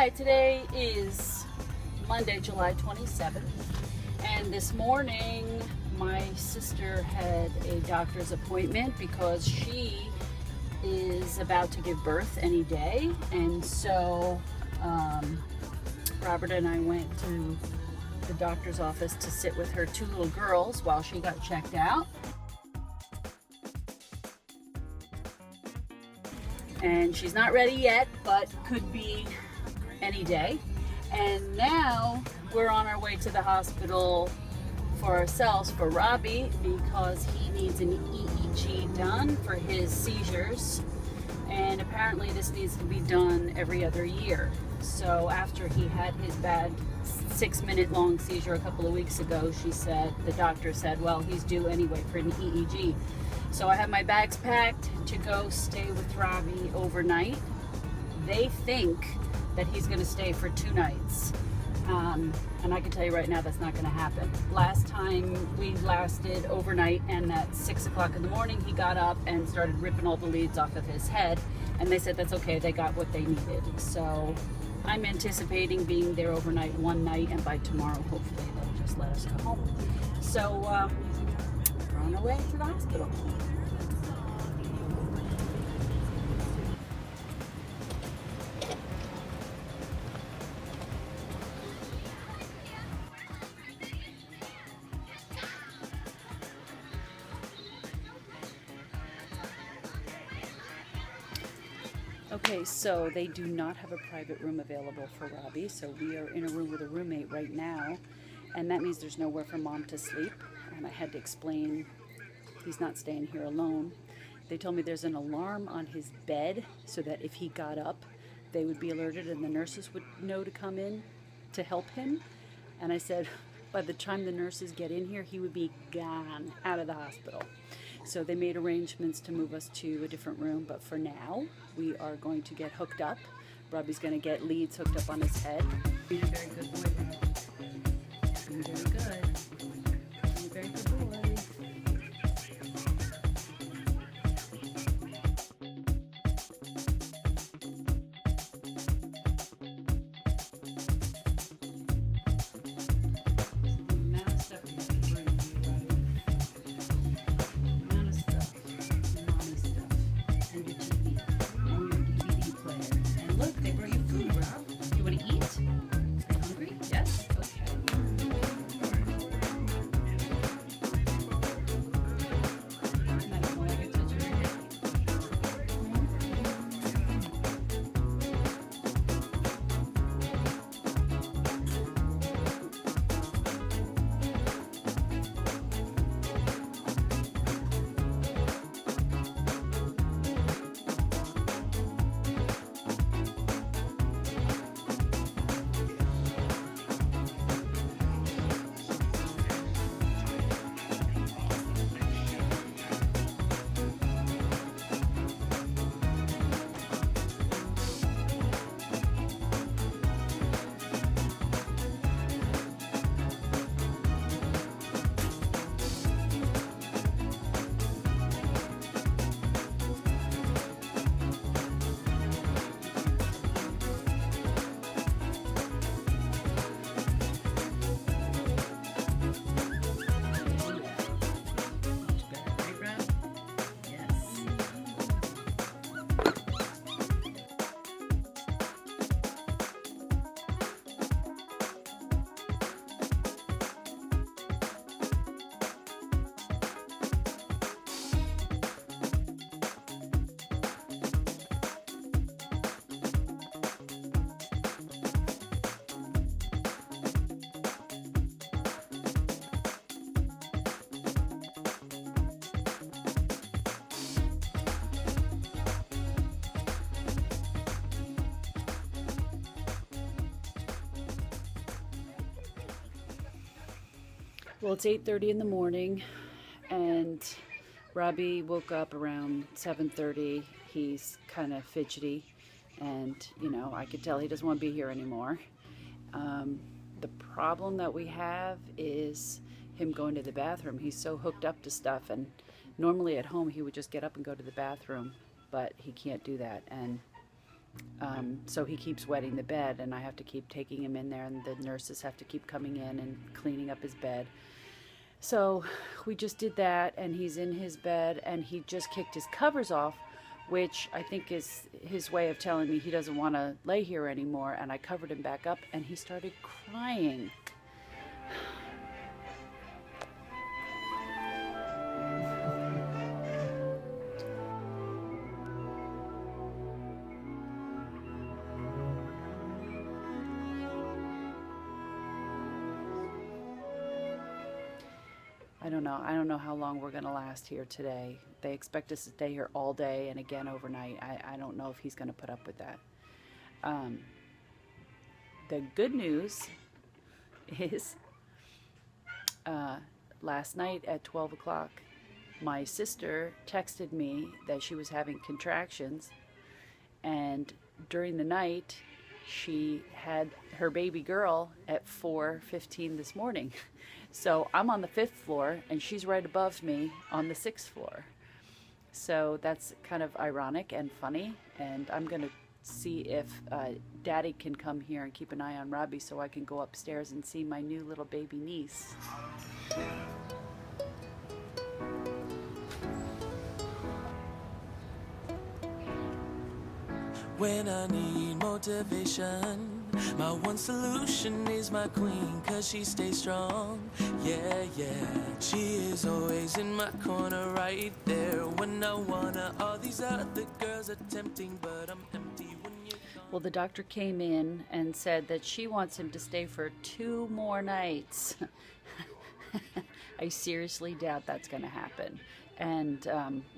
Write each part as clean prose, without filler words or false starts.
Hi, today is Monday, July 27th, and this morning my sister had a doctor's appointment because she is about to give birth any day, and so Robert and I went to the doctor's office to sit with her two little girls while she got checked out. And she's not ready yet, but could be any day. And now we're on our way to the hospital for ourselves for Robbie because he needs an EEG done for his seizures. And apparently this needs to be done every other year. So after he had his bad 6-minute long seizure a couple of weeks ago, the doctor said, well, he's due anyway for an EEG. So I have my bags packed to go stay with Robbie overnight. They think that he's going to stay for 2 nights. And I can tell you right now that's not going to happen. Last time we lasted overnight, and at 6 o'clock in the morning he got up and started ripping all the leads off of his head, and they said that's okay, they got what they needed. So I'm anticipating being there overnight one night, and by tomorrow hopefully they'll just let us go home. So we're on our way to the hospital. Okay, so they do not have a private room available for Robbie, so we are in a room with a roommate right now, and that means there's nowhere for Mom to sleep, and I had to explain he's not staying here alone. They told me there's an alarm on his bed so that if he got up, they would be alerted and the nurses would know to come in to help him. And I said, by the time the nurses get in here, he would be gone out of the hospital. So they made arrangements to move us to a different room, but for now, we are going to get hooked up. Robbie's going to get leads hooked up on his head. Being a very good boy. Being very good. Being a very good boy. Well, it's 8:30 in the morning, and Robbie woke up around 7:30. He's kind of fidgety, and, you know, I could tell he doesn't want to be here anymore. The problem that we have is him going to the bathroom. He's so hooked up to stuff, and normally at home he would just get up and go to the bathroom, but he can't do that, and So he keeps wetting the bed, and I have to keep taking him in there, and the nurses have to keep coming in and cleaning up his bed. So we just did that, and he's in his bed, and he just kicked his covers off, which I think is his way of telling me he doesn't want to lay here anymore. And I covered him back up, and he started crying. I don't know how long we're going to last here today. They expect us to stay here all day and again overnight. I don't know if he's going to put up with that. The good news is last night at 12 o'clock, my sister texted me that she was having contractions, and during the night she had her baby girl at 4:15 this morning. So I'm on the 5th floor, and she's right above me on the 6th floor. So that's kind of ironic and funny, and I'm going to see if Daddy can come here and keep an eye on Robbie so I can go upstairs and see my new little baby niece. When I need motivation, my one solution is my queen, 'cause she stays strong. Yeah, she is always in my corner, right there when I wanna. All these other girls are tempting, but I'm empty when you're gone. Well, the doctor came in and said that she wants him to stay for 2 more nights. I seriously doubt that's going to happen. And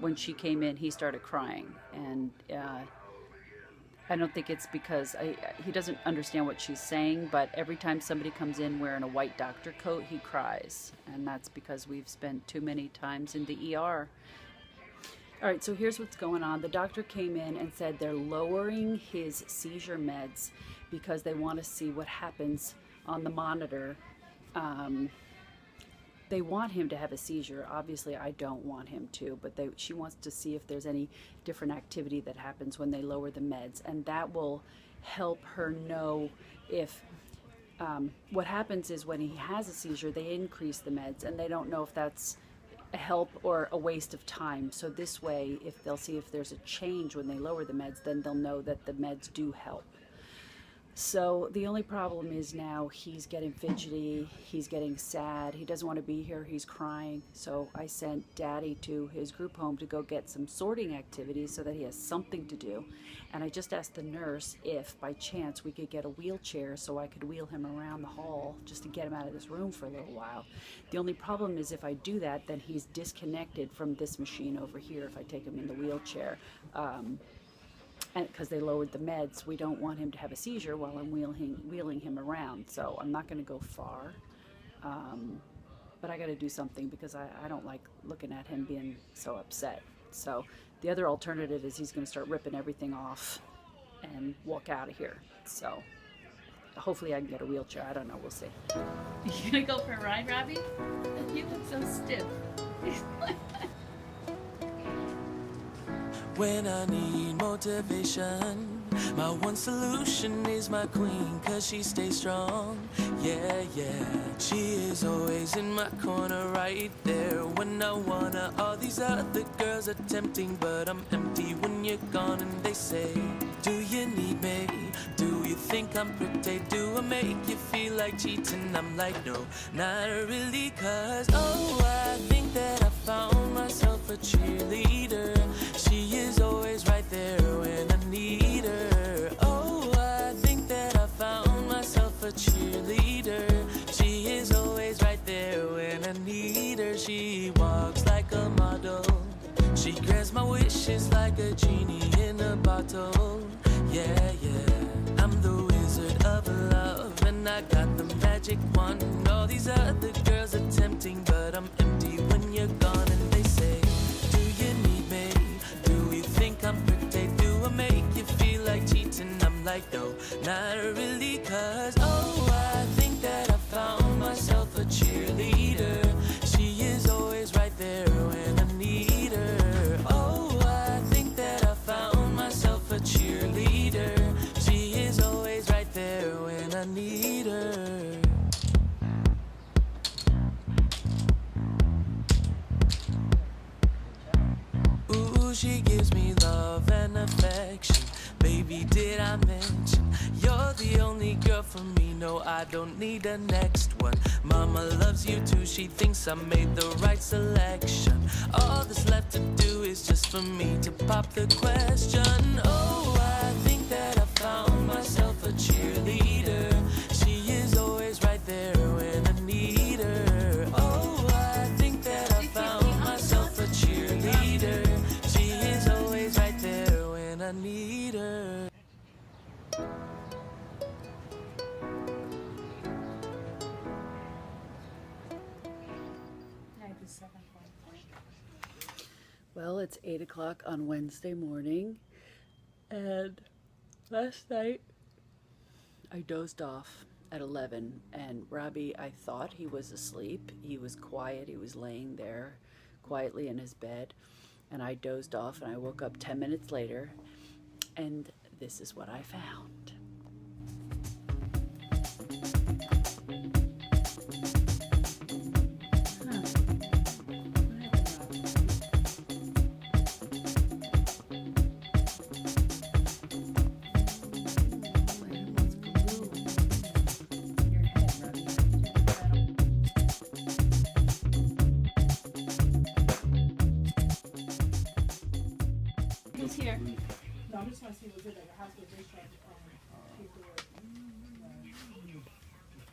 when she came in, he started crying, and I don't think it's because he doesn't understand what she's saying, but every time somebody comes in wearing a white doctor coat, he cries. And that's because we've spent too many times in the ER. All right, so here's what's going on. The doctor came in and said they're lowering his seizure meds because they want to see what happens on the monitor. They want him to have a seizure. Obviously, I don't want him to, but she wants to see if there's any different activity that happens when they lower the meds, and that will help her know if what happens is when he has a seizure, they increase the meds, and they don't know if that's a help or a waste of time. So this way, if they'll see if there's a change when they lower the meds, then they'll know that the meds do help. So the only problem is now he's getting fidgety, he's getting sad, he doesn't want to be here, he's crying. So I sent Daddy to his group home to go get some sorting activities so that he has something to do. And I just asked the nurse if by chance we could get a wheelchair so I could wheel him around the hall just to get him out of this room for a little while. The only problem is if I do that, then he's disconnected from this machine over here if I take him in the wheelchair. And because they lowered the meds, we don't want him to have a seizure while I'm wheeling him around. So I'm not going to go far, but I got to do something because I don't like looking at him being so upset. So the other alternative is he's going to start ripping everything off and walk out of here. So hopefully I can get a wheelchair. I don't know. We'll see. You gonna go for a ride, Robbie? You look so stiff. When I need motivation, my one solution is my queen, 'cause she stays strong. Yeah, she is always in my corner, right there when I wanna. All these other girls are tempting, but I'm empty when you're gone. And they say, do you need me? Do you think I'm pretty? Do I make you feel like cheating? I'm like, no, not really, 'cause oh, I think that I found myself a cheerleader. She is always right there when I need her. Oh, I think that I found myself a cheerleader. She is always right there when I need her. She walks like a model. She grants my wishes like a genie in a bottle. Yeah, I'm the wizard of love, and I got the magic wand. All these other girls are tempting, but I'm empty when you're gone. And they say, do you need me? Do you think I'm pretty? Do I make you feel like cheating? I'm like, no, not really, 'cause oh, I think that I found myself a cheerleader. She is always right there when I need her. Oh, I think that I found myself a cheerleader. she gives me love and affection. Baby, did I mention you're the only girl for me? No, I don't need a next one. Mama loves you too, she thinks I made the right selection. All that's left to do is just for me to pop the question. Oh, I think that I found myself a cheerleader. She is always right there when I need her. Oh, I think that I found myself a cheerleader. She is always right there when I need her. Well, it's 8 o'clock on Wednesday morning, and last night I dozed off at 11, and Robbie, I thought he was asleep. He was quiet. He was laying there quietly in his bed, and I dozed off, and I woke up 10 minutes later, and this is what I found. Who's here? No, I'm just trying to see was it like a hospital discharge paperwork.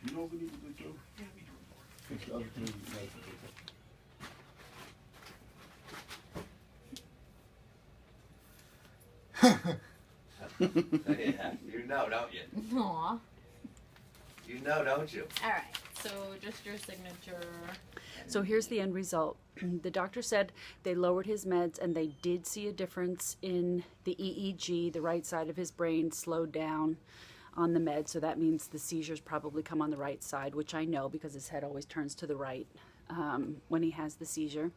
You know what we need to do too? Fix the other things we like Yeah, you know, don't you? Aw. You know, don't you? All right. So just your signature. So here's the end result. The doctor said they lowered his meds and they did see a difference in the EEG. The right side of his brain slowed down on the med, so that means the seizures probably come on the right side, which I know because his head always turns to the right when he has the seizure.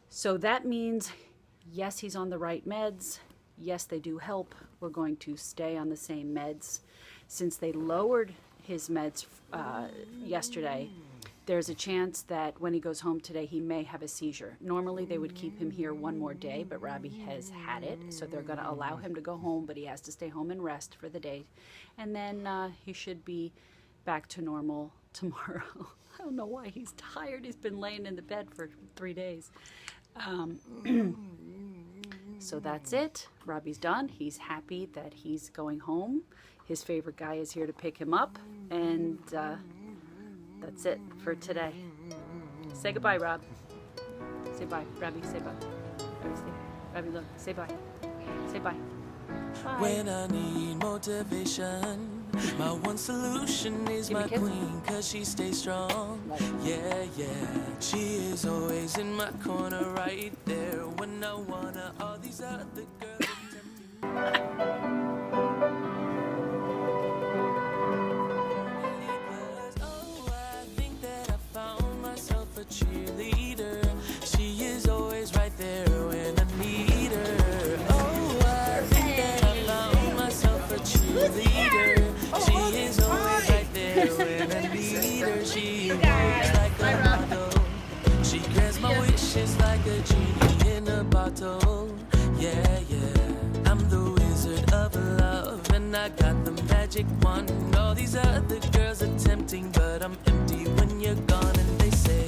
So that means, yes, he's on the right meds. Yes, they do help. We're going to stay on the same meds. Since they lowered his meds yesterday, there's a chance that when he goes home today, he may have a seizure. Normally, they would keep him here one more day, but Robbie has had it, so they're going to allow him to go home, but he has to stay home and rest for the day. And then he should be back to normal tomorrow. I don't know why he's tired. He's been laying in the bed for 3 days. So that's it. Robbie's done. He's happy that he's going home. His favorite guy is here to pick him up, and that's it for today. Say goodbye, Rob. Say bye. Robbie, say bye. Robbie, look. Say bye. Say bye. Bye. When I need motivation, my one solution is my queen, cause she stays strong. Yeah, yeah. She is always in my corner right there when I wanna. All these other girls attempt cheerleader. She is always right there when I need her. Oh, I think that I found myself a cheerleader. She is always right there when I need her. She moves like a model. She grants my wishes like a genie in a bottle. Yeah, yeah. I'm the wizard of love, and I got the magic wand. All these other girls are tempting, but I'm empty when you're gone. And they say,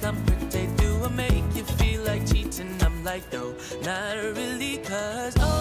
I'm pretty, do I make you feel like cheating? I'm like, no, not really, cause oh